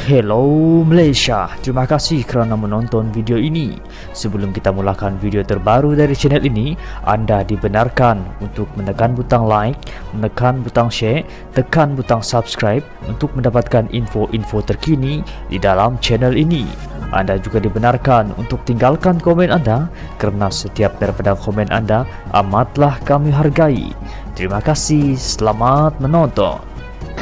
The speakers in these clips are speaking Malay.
Hello Malaysia, terima kasih kerana menonton video ini. Sebelum kita mulakan video terbaru dari channel ini, anda dibenarkan untuk menekan butang like, menekan butang share, tekan butang subscribe untuk mendapatkan info-info terkini di dalam channel ini. Anda juga dibenarkan untuk tinggalkan komen anda kerana setiap daripada komen anda amatlah kami hargai. Terima kasih, selamat menonton.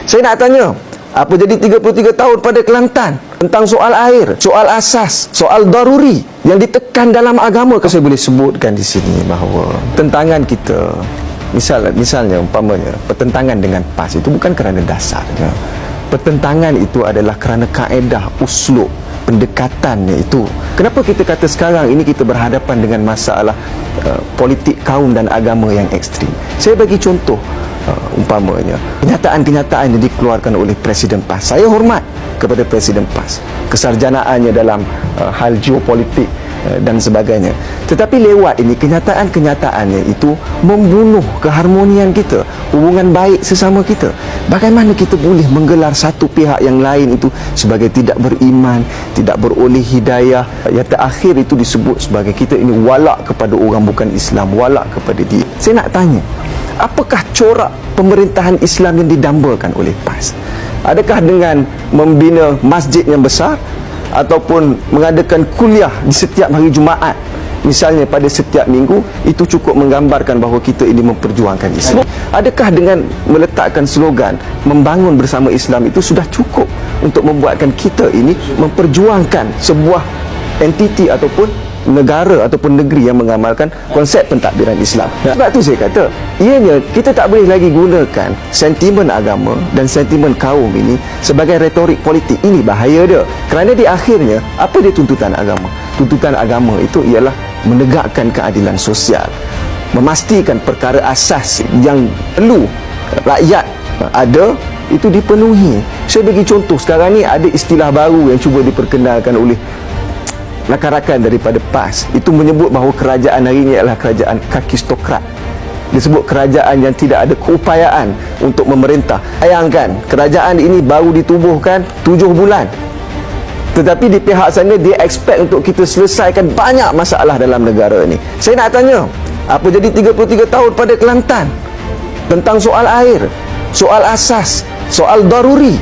Saya nak tanya, apa jadi 33 tahun pada Kelantan tentang soal air, soal asas, soal daruri yang ditekan dalam agama? Saya boleh sebutkan di sini bahawa tentangan kita, misalnya umpamanya pertentangan dengan PAS itu bukan kerana dasarnya. Pertentangan itu adalah kerana kaedah, uslub, pendekatannya itu. Kenapa kita kata sekarang ini kita berhadapan dengan masalah politik kaum dan agama yang ekstrim? Saya bagi contoh, umpamanya kenyataan-kenyataan yang dikeluarkan oleh Presiden PAS. Saya hormat kepada Presiden PAS, kesarjanaannya dalam hal geopolitik dan sebagainya. Tetapi lewat ini kenyataan-kenyataannya itu membunuh keharmonian kita, hubungan baik sesama kita. Bagaimana kita boleh menggelar satu pihak yang lain itu sebagai tidak beriman, tidak beroleh hidayah? Yang terakhir itu disebut sebagai kita ini walak kepada orang bukan Islam, walak kepada dia. Saya nak tanya, apakah corak pemerintahan Islam yang didambakan oleh PAS? Adakah dengan membina masjid yang besar ataupun mengadakan kuliah di setiap hari Jumaat, misalnya pada setiap minggu, itu cukup menggambarkan bahawa kita ini memperjuangkan Islam? Adakah dengan meletakkan slogan membangun bersama Islam itu sudah cukup untuk membuatkan kita ini memperjuangkan sebuah entiti ataupun negara ataupun negeri yang mengamalkan konsep pentadbiran Islam? Sebab tu saya kata, ianya kita tak boleh lagi gunakan sentimen agama dan sentimen kaum ini sebagai retorik politik. Ini bahaya dia. Kerana di akhirnya, apa dia tuntutan agama? Tuntutan agama itu ialah menegakkan keadilan sosial, memastikan perkara asas yang perlu rakyat ada itu dipenuhi. Saya bagi contoh, sekarang ni ada istilah baru yang cuba diperkenalkan oleh rakan-rakan daripada PAS. Itu menyebut bahawa kerajaan hari ini adalah kerajaan kakistokrat. Disebut kerajaan yang tidak ada keupayaan untuk memerintah. Bayangkan, kerajaan ini baru ditubuhkan 7 bulan. Tetapi di pihak sana dia expect untuk kita selesaikan banyak masalah dalam negara ini. Saya nak tanya, apa jadi 33 tahun pada Kelantan tentang soal air, soal asas, soal daruri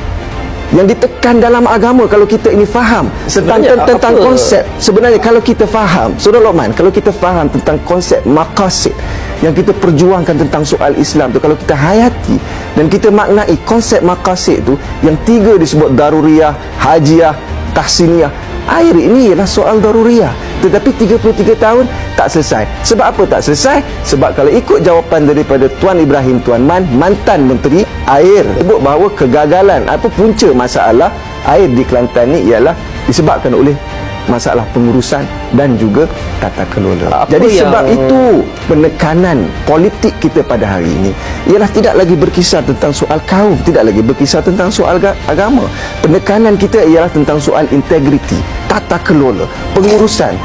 yang ditekan dalam agama? Kalau kita ini faham tentang konsep, sebenarnya kalau kita faham, Saudara Lokman, kalau kita faham tentang konsep maqasid yang kita perjuangkan tentang soal Islam tu, kalau kita hayati dan kita maknai konsep maqasid tu, yang 3 disebut daruriyah, hajiah, tahsiniyah. Air ini ialah soal daruriyah, tetapi 33 tahun tak selesai. Sebab apa tak selesai? Sebab kalau ikut jawapan daripada Tuan Ibrahim Tuan Man, mantan Menteri Air, sebut bahawa kegagalan apa punca masalah air di Kelantan ni ialah disebabkan oleh masalah pengurusan dan juga tata kelola. Jadi sebab itu penekanan politik kita pada hari ini ialah tidak lagi berkisar tentang soal kaum, tidak lagi berkisar tentang soal agama. Penekanan kita ialah tentang soal integriti, tata kelola, pengurusan.